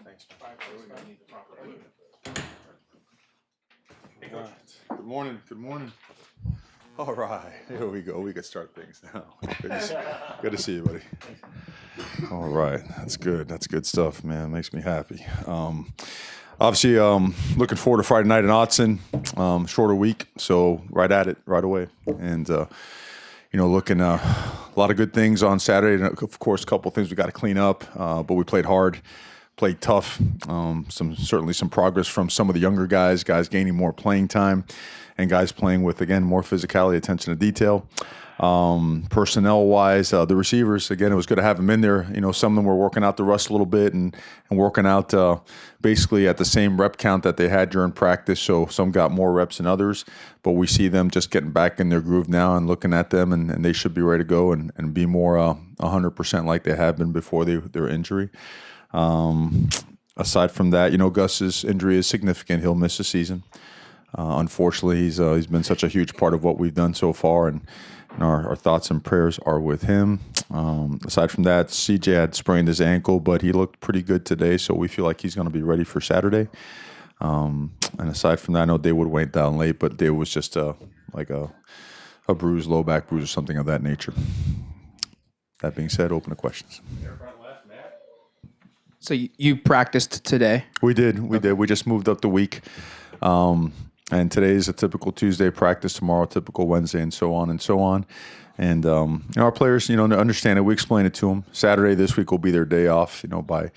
Thanks. All right. Good morning. Good morning. All right. Here we go. We can start things now. Good to see you, buddy. All right. That's good. That's good stuff, man. Makes me happy. Obviously, looking forward to Friday night in Autzen. Shorter week, so right at it, right away. And, looking a lot of good things on Saturday. And, of course, a couple of things we got to clean up, but we played hard. Played tough. Certainly some progress from some of the younger guys gaining more playing time, and guys playing with, again, more physicality, attention to detail. Personnel-wise, the receivers, again, it was good to have them in there. Some of them were working out the rust a little bit and working out basically at the same rep count that they had during practice. So some got more reps than others, but we see them just getting back in their groove now and looking at them, and they should be ready to go and be more 100% like they have been before their injury. Aside from that, Gus's injury is significant. He'll miss the season. Unfortunately, he's been such a huge part of what we've done so far, and our thoughts and prayers are with him. Aside from that, CJ had sprained his ankle, but he looked pretty good today, so we feel like he's going to be ready for Saturday. And aside from that, I know David went down late, but David was just like a bruise, low back bruise or something of that nature. That being said, open to questions. So you practiced today? We did. We just moved up the week. And today is a typical Tuesday practice, tomorrow typical Wednesday, and so on and so on. And our players, understand it. We explain it to them. Saturday this week will be their day off. By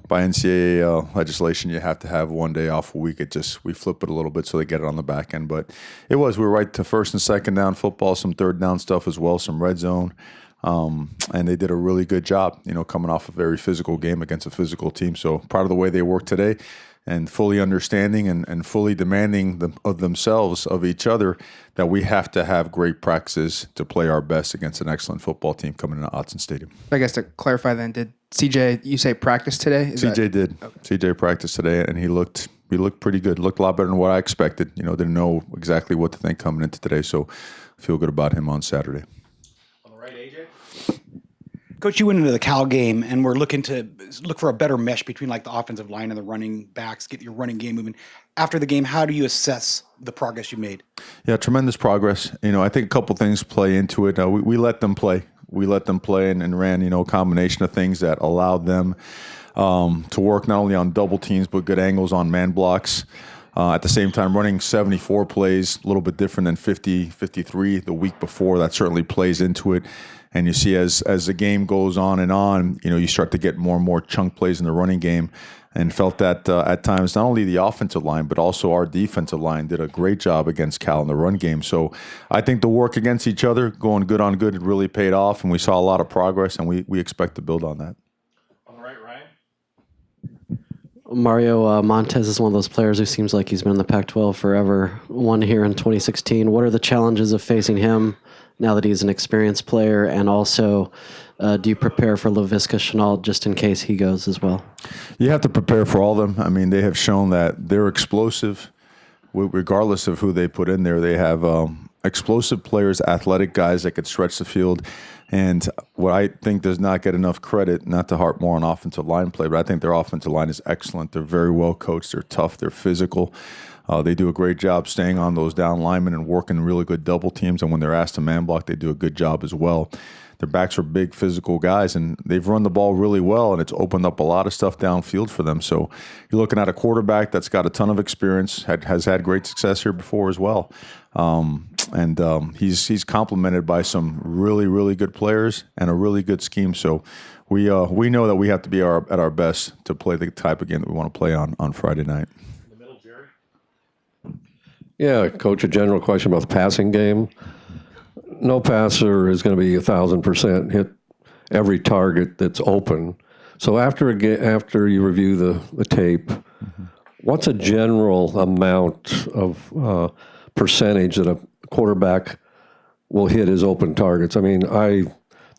NCAA legislation, you have to have one day off a week. We flip it a little bit so they get it on the back end. But we were right to first and second down football, some third down stuff as well, some red zone. And they did a really good job, coming off a very physical game against a physical team. So proud of the way they worked today, and fully understanding and fully demanding of themselves, of each other, that we have to have great practices to play our best against an excellent football team coming into Autzen Stadium. I guess to clarify then, did CJ, you say practice today? CJ did. Okay. CJ practiced today, and he looked pretty good. Looked a lot better than what I expected. Didn't know exactly what to think coming into today, so feel good about him on Saturday. Coach, you went into the Cal game, and we're looking to look for a better mesh between the offensive line and the running backs, get your running game moving. After the game, how do you assess the progress you made? Yeah, tremendous progress. I think a couple things play into it. We let them play. We let them play and ran, a combination of things that allowed them to work not only on double teams, but good angles on man blocks. At the same time, running 74 plays, a little bit different than 50, 53 the week before. That certainly plays into it. And you see as the game goes on, you start to get more and more chunk plays in the running game, and felt that at times not only the offensive line, but also our defensive line did a great job against Cal in the run game. So I think the work against each other, going good on good, really paid off, and we saw a lot of progress, and we expect to build on that. On the right, Ryan? Mario Montez is one of those players who seems like he's been in the Pac-12 forever, won here in 2016. What are the challenges of facing him now that he's an experienced player? And also, do you prepare for Laviska Shenault just in case he goes as well? You have to prepare for all of them. They have shown that they're explosive regardless of who they put in there. They have explosive players, athletic guys that could stretch the field. And what I think does not get enough credit, not to harp more on offensive line play, but I think their offensive line is excellent. They're very well coached. They're tough. They're physical. They do a great job staying on those down linemen and working really good double teams. And when they're asked to man block, they do a good job as well. Their backs are big, physical guys, and they've run the ball really well, and it's opened up a lot of stuff downfield for them. So you're looking at a quarterback that's got a ton of experience, has had great success here before as well. And he's complemented by some really, really good players and a really good scheme. So we know that we have to be at our best to play the type of game that we want to play on Friday night. In the middle, Jerry? Yeah, Coach, a general question about the passing game. No passer is going to be 1,000% hit every target that's open. So after you review the tape, what's a general amount of percentage that a quarterback will hit his open targets? The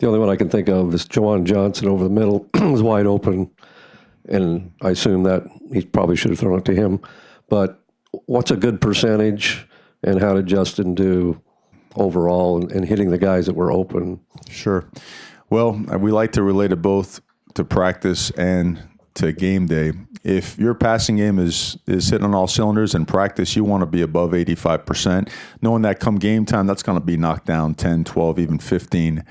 only one I can think of is Jawan Johnson over the middle was wide open, and I assume that he probably should have thrown it to him. But what's a good percentage, and how did Justin do overall and hitting the guys that were open? Sure. Well, we like to relate it both to practice and to game day, if your passing game is hitting on all cylinders in practice, you want to be above 85%, knowing that come game time, that's going to be knocked down 10, 12, even 15%.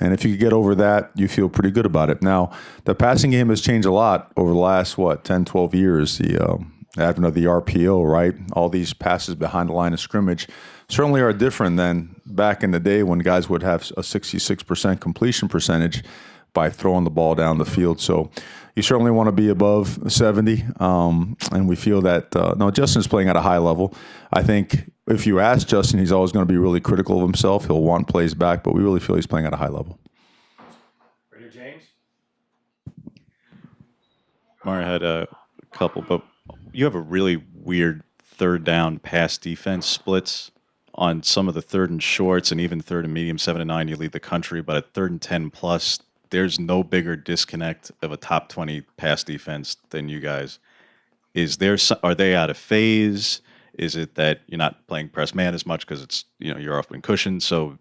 And if you could get over that, you feel pretty good about it. Now, the passing game has changed a lot over the last, 10, 12 years. The advent of the RPO, right? All these passes behind the line of scrimmage certainly are different than back in the day when guys would have a 66% completion percentage by throwing the ball down the field. So you certainly want to be above 70. And we feel that, no, Justin's playing at a high level. I think if you ask Justin, he's always going to be really critical of himself. He'll want plays back, but we really feel he's playing at a high level. Right here, James. Mara had a couple, but you have a really weird third down pass defense splits on some of the third and shorts and even third and medium, 7 and 9, you lead the country, but at third and 10 plus, there's no bigger disconnect of a top 20 pass defense than you guys. Are they out of phase? Is it that you're not playing press man as much because it's, you're off in cushion? So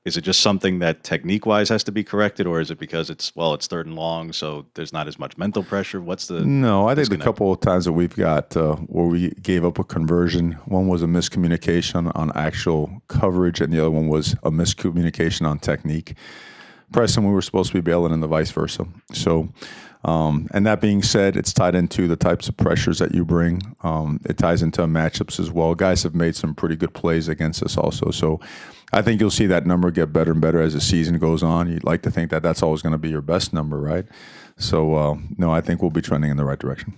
is it just something that technique wise has to be corrected, or is it because it's third and long, so there's not as much mental pressure? What's the No, I think disconnect? the couple of times that we've got where we gave up a conversion, one was a miscommunication on actual coverage, and the other one was a miscommunication on technique. Pressing, we were supposed to be bailing, and the vice versa. So, and that being said, it's tied into the types of pressures that you bring. It ties into matchups as well. Guys have made some pretty good plays against us also. So I think you'll see that number get better and better as the season goes on. You'd like to think that that's always going to be your best number, right? So, no, I think we'll be trending in the right direction.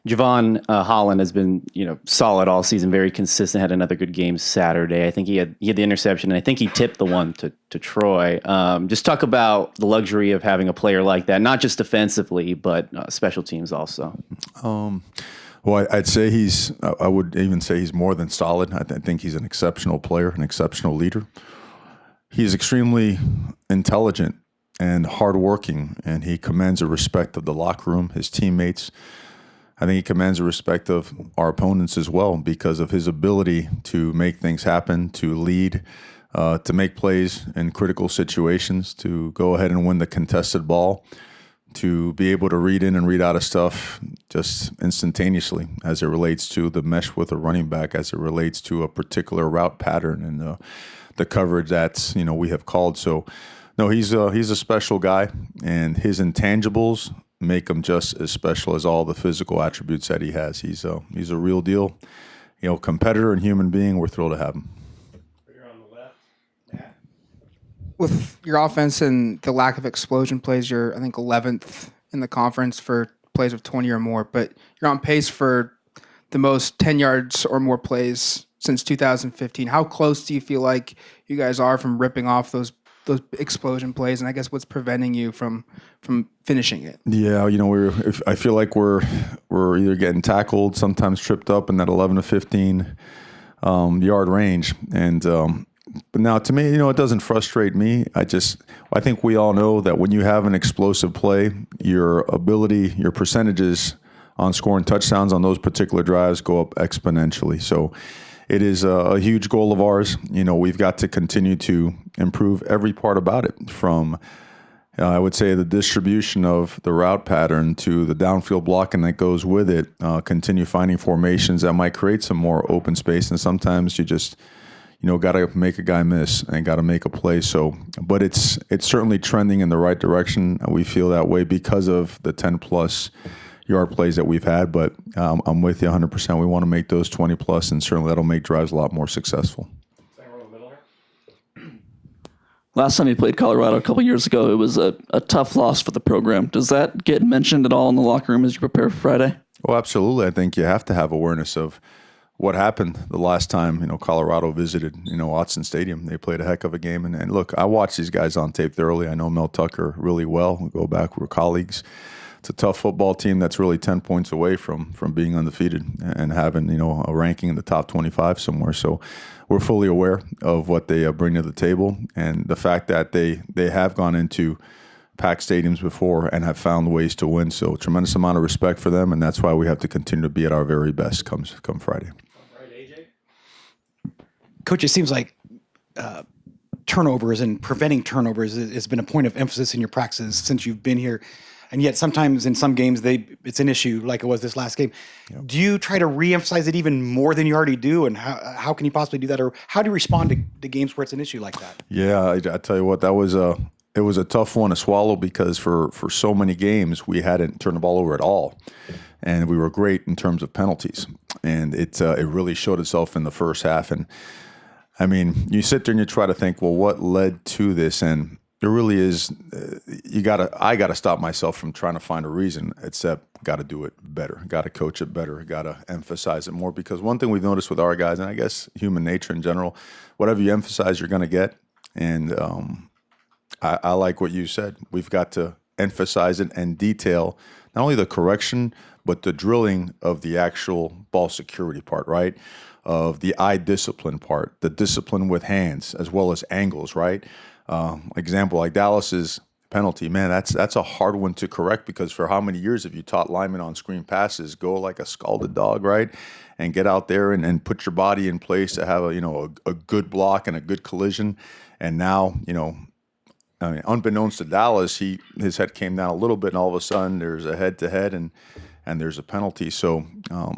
Javon Holland has been, solid all season, very consistent. Had another good game Saturday. I think he had the interception, and I think he tipped the one to Troy. Just talk about the luxury of having a player like that, not just defensively, but special teams also. Well, I'd say I would even say he's more than solid. I think he's an exceptional player, an exceptional leader. He's extremely intelligent and hardworking, and he commands the respect of the locker room, his teammates. I think he commands the respect of our opponents as well because of his ability to make things happen, to lead, to make plays in critical situations, to go ahead and win the contested ball, to be able to read in and read out of stuff just instantaneously as it relates to the mesh with a running back, as it relates to a particular route pattern and the coverage that's we have called. So, no, he's a special guy, and his intangibles make him just as special as all the physical attributes that he has. He's a real deal, competitor and human being. We're thrilled to have him. Right here on the left, Matt. With your offense and the lack of explosion plays, you're, I think, 11th in the conference for plays of 20 or more, but you're on pace for the most 10 yards or more plays since 2015. How close do you feel like you guys are from ripping off those explosion plays, and I guess what's preventing you from finishing it? Yeah, I feel like we're either getting tackled, sometimes tripped up in that 11 to 15 yard range, and but now to me, it doesn't frustrate me. I think we all know that when you have an explosive play, your percentages on scoring touchdowns on those particular drives go up exponentially. So it is a huge goal of ours. We've got to continue to improve every part about it, from I would say the distribution of the route pattern to the downfield blocking that goes with it. Continue finding formations that might create some more open space, and sometimes you just got to make a guy miss and got to make a play. So, but it's certainly trending in the right direction. We feel that way because of the 10+ yard plays that we've had, but I'm with you 100%. We want to make those 20+, and certainly that'll make drives a lot more successful. Last time you played Colorado a couple years ago, it was a tough loss for the program. Does that get mentioned at all in the locker room as you prepare for Friday? Well, absolutely. I think you have to have awareness of what happened the last time, Colorado visited, Autzen Stadium. They played a heck of a game. And look, I watched these guys on tape thoroughly. I know Mel Tucker really well. We go back, we're colleagues. It's a tough football team that's really 10 points away from being undefeated and having, a ranking in the top 25 somewhere. So we're fully aware of what they bring to the table, and the fact that they have gone into packed stadiums before and have found ways to win. So tremendous amount of respect for them, and that's why we have to continue to be at our very best come Friday. Coach, it seems like turnovers and preventing turnovers has been a point of emphasis in your practices since you've been here. And yet sometimes in some games it's an issue like it was this last game. Yep. Do you try to reemphasize it even more than you already do? And how can you possibly do that? Or how do you respond to games where it's an issue like that? Yeah, I tell you what, it was a tough one to swallow because for so many games we hadn't turned the ball over at all. And we were great in terms of penalties. And it really showed itself in the first half. And I mean, you sit there and you try to think, well, what led to this? And there really is, I got to stop myself from trying to find a reason, except got to do it better, got to coach it better, got to emphasize it more. Because one thing we've noticed with our guys, and I guess human nature in general, whatever you emphasize, you're going to get. And I like what you said. We've got to emphasize it and detail not only the correction, but the drilling of the actual ball security part, right? Of the eye discipline part, the discipline with hands, as well as angles, right? Example like Dallas's penalty, man, that's a hard one to correct because for how many years have you taught linemen on screen passes, go like a scalded dog, right? And get out there and put your body in place to have a good block and a good collision. And now, I mean, unbeknownst to Dallas, his head came down a little bit, and all of a sudden there's a head-to-head and there's a penalty. So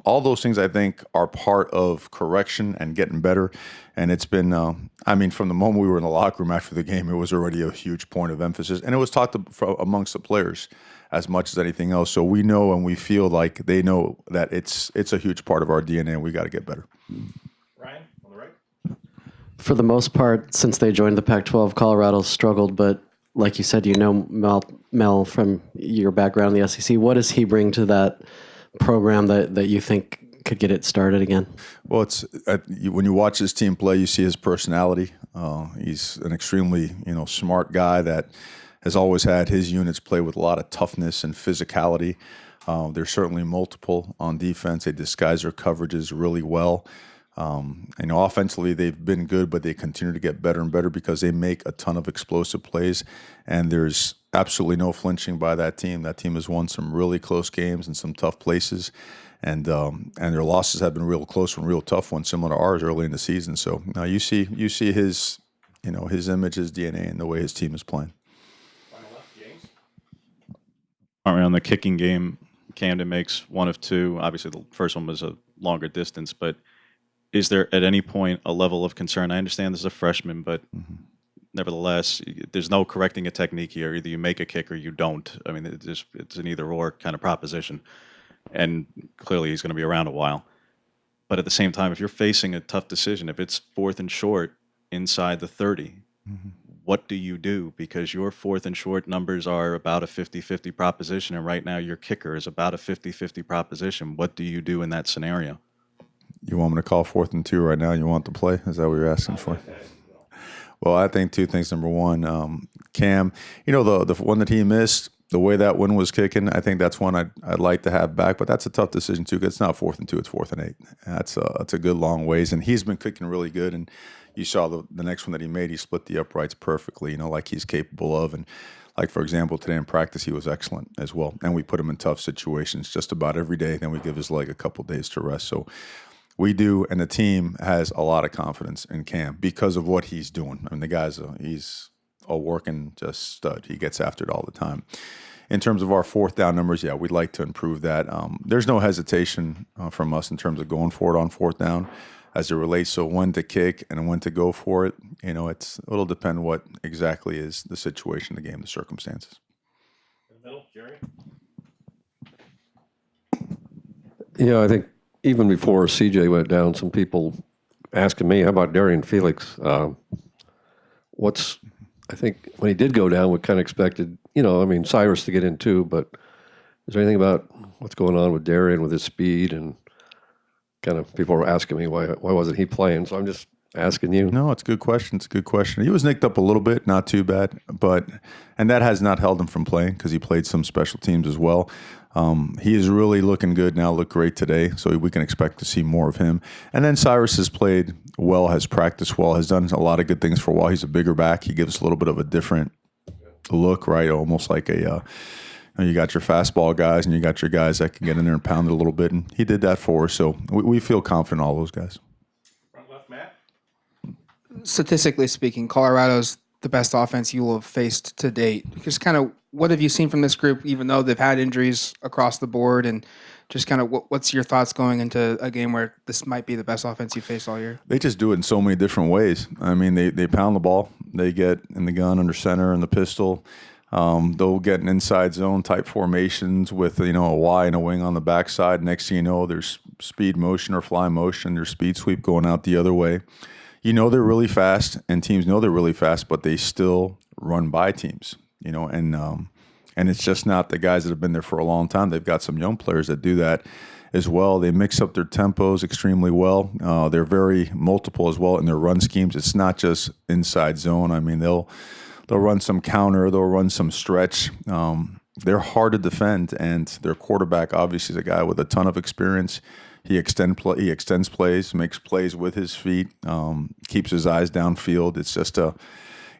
all those things I think are part of correction and getting better. And it's been, from the moment we were in the locker room after the game, it was already a huge point of emphasis. And it was talked amongst the players as much as anything else. So we know and we feel like they know that it's a huge part of our DNA and we got to get better. Ryan, on the right. For the most part, since they joined the Pac-12, Colorado's struggled, but like you said, Mel from your background in the SEC. What does he bring to that program that you think could get it started again? Well, it's when you watch his team play, you see his personality. He's an extremely smart guy that has always had his units play with a lot of toughness and physicality. There's certainly multiple on defense. They disguise their coverages really well. Offensively, they've been good, but they continue to get better and better because they make a ton of explosive plays, and there's absolutely no flinching by that team. That team has won some really close games in some tough places, and their losses have been real close and real tough ones, similar to ours early in the season. So now you see his his image, his DNA, and the way his team is playing. On the kicking game, Camden makes one of two. Obviously, the first one was a longer distance, but is there at any point a level of concern? I understand this is a freshman, but nevertheless, there's no correcting a technique here. Either you make a kick or you don't. I mean, it's an either-or kind of proposition. And clearly he's going to be around a while. But at the same time, if you're facing a tough decision, if it's 4th and short inside the 30, what do you do? Because your 4th and short numbers are about a 50-50 proposition, and right now your kicker is about a 50-50 proposition. What do you do in that scenario? You want me to call 4th and 2 right now? You want the play? Is that what you're asking for? Well, I think two things. Number one, Cam, the one that he missed, the way that one was kicking, I think that's one I'd like to have back. But that's a tough decision too. It's not 4th and 2; it's 4th and 8. That's a good long ways, and he's been kicking really good. And you saw the next one that he made; he split the uprights perfectly. Like he's capable of. And like for example, today in practice, he was excellent as well. And we put him in tough situations just about every day. Then we give his leg a couple days to rest. So. We do, and the team has a lot of confidence in Cam because of what he's doing. I mean, the guy's he's a working just stud. He gets after it all the time. In terms of our 4th down numbers, yeah, we'd like to improve that. There's no hesitation from us in terms of going for it on 4th down as it relates to when to kick and when to go for it. It'll depend what exactly is the situation, the game, the circumstances. In the middle, Jerry. Yeah, I think even before CJ went down, some people asking me, how about Darian Felix? I think when he did go down, we kind of expected, Cyrus to get in too, but is there anything about what's going on with Darian with his speed? And kind of people were asking me, why wasn't he playing? So I'm just asking you. No, it's a good question. It's a good question. He was nicked up a little bit, not too bad, and that has not held him from playing because he played some special teams as well. He is really looking good now, looked great today, so we can expect to see more of him. And then Cyrus has played well, has practiced well, has done a lot of good things for a while. He's a bigger back. He gives a little bit of a different look, right? Almost like you got your fastball guys and you got your guys that can get in there and pound it a little bit, and he did that for us. So we feel confident in all those guys. Front left, Matt. statistically speaking, Colorado's the best offense you will have faced to date. Just kind of what have you seen from this group, even though they've had injuries across the board, and just kind of what's your thoughts going into a game where this might be the best offense you faced all year? They just do it in so many different ways. I mean, they pound the ball. They get in the gun under center and the pistol. They'll get an inside zone type formations with a Y and a wing on the backside. Next thing you know, there's speed motion or fly motion. There's speed sweep going out the other way. They're really fast, and teams know they're really fast, but they still run by teams. And it's just not the guys that have been there for a long time. They've got some young players that do that as well. They mix up their tempos extremely well. They're very multiple as well in their run schemes. It's not just inside zone. I mean, they'll run some counter. They'll run some stretch. They're hard to defend, and their quarterback obviously is a guy with a ton of experience. He extends plays, makes plays with his feet, keeps his eyes downfield.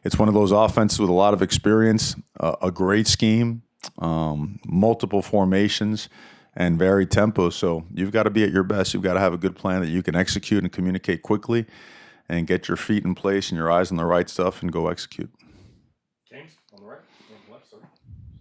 It's one of those offenses with a lot of experience, a great scheme, multiple formations, and varied tempo. So you've got to be at your best. You've got to have a good plan that you can execute and communicate quickly and get your feet in place and your eyes on the right stuff and go execute. James, on the right. On the left, sorry.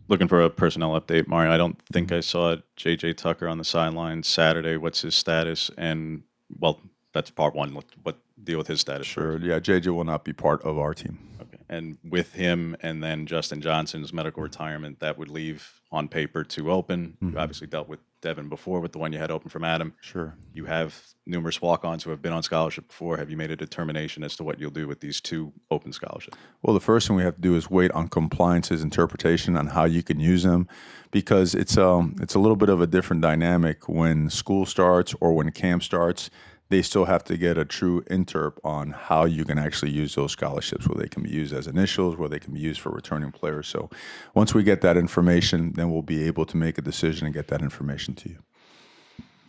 Looking for a personnel update, Mario. I don't think I saw J.J. Tucker on the sideline Saturday. What's his status? And, well, that's part one. What deal with his status? Sure. Yeah, JJ will not be part of our team. Okay. And with him and then Justin Johnson's medical retirement, that would leave on paper two open. You obviously dealt with Devin before with the one you had open from Adam. Sure. You have numerous walk-ons who have been on scholarship before. Have you made a determination as to what you'll do with these two open scholarships? Well, the first thing we have to do is wait on compliance's interpretation on how you can use them, because it's a little bit of a different dynamic when school starts or when camp starts. They still have to get a true interp on how you can actually use those scholarships, where they can be used as initials, where they can be used for returning players. So once we get that information, then we'll be able to make a decision and get that information to you.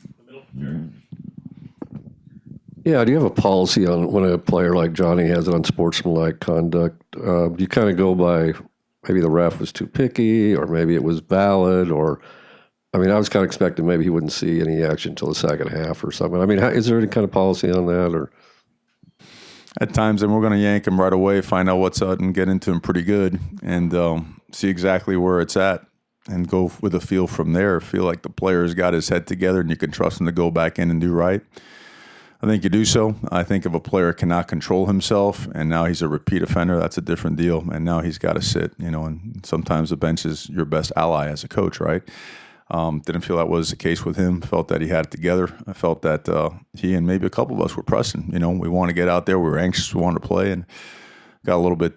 The middle, Jerry. Yeah, do you have a policy on when a player like Johnny has unsportsmanlike conduct? Do you kind of go by maybe the ref was too picky, or maybe it was valid, or I was kind of expecting maybe he wouldn't see any action until the second half or something. Is there any kind of policy on that, or? At times, then we're going to yank him right away, find out what's up, and get into him pretty good, and see exactly where it's at, and go with a feel from there. Feel like the player's got his head together, and you can trust him to go back in and do right. I think you do so. I think if a player cannot control himself, and now he's a repeat offender, that's a different deal. And now he's got to sit, and sometimes the bench is your best ally as a coach, right? Didn't feel that was the case with him. Felt that he had it together. I felt that he and maybe a couple of us were pressing. We want to get out there. We were anxious. We wanted to play, and got a little bit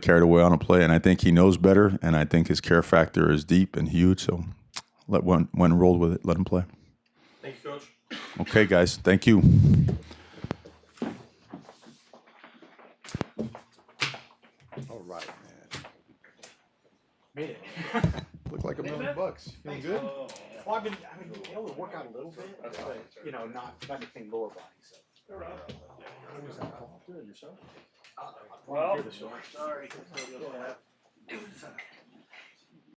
carried away on a play. And I think he knows better. And I think his care factor is deep and huge. So went and rolled with it. Let him play. Thank you, Coach. Okay, guys. Thank you. All right, man. Made it. Look like $1 million. Feeling good? Well, I've been able to work out a little bit, but, not anything lower body. So. Well, sorry.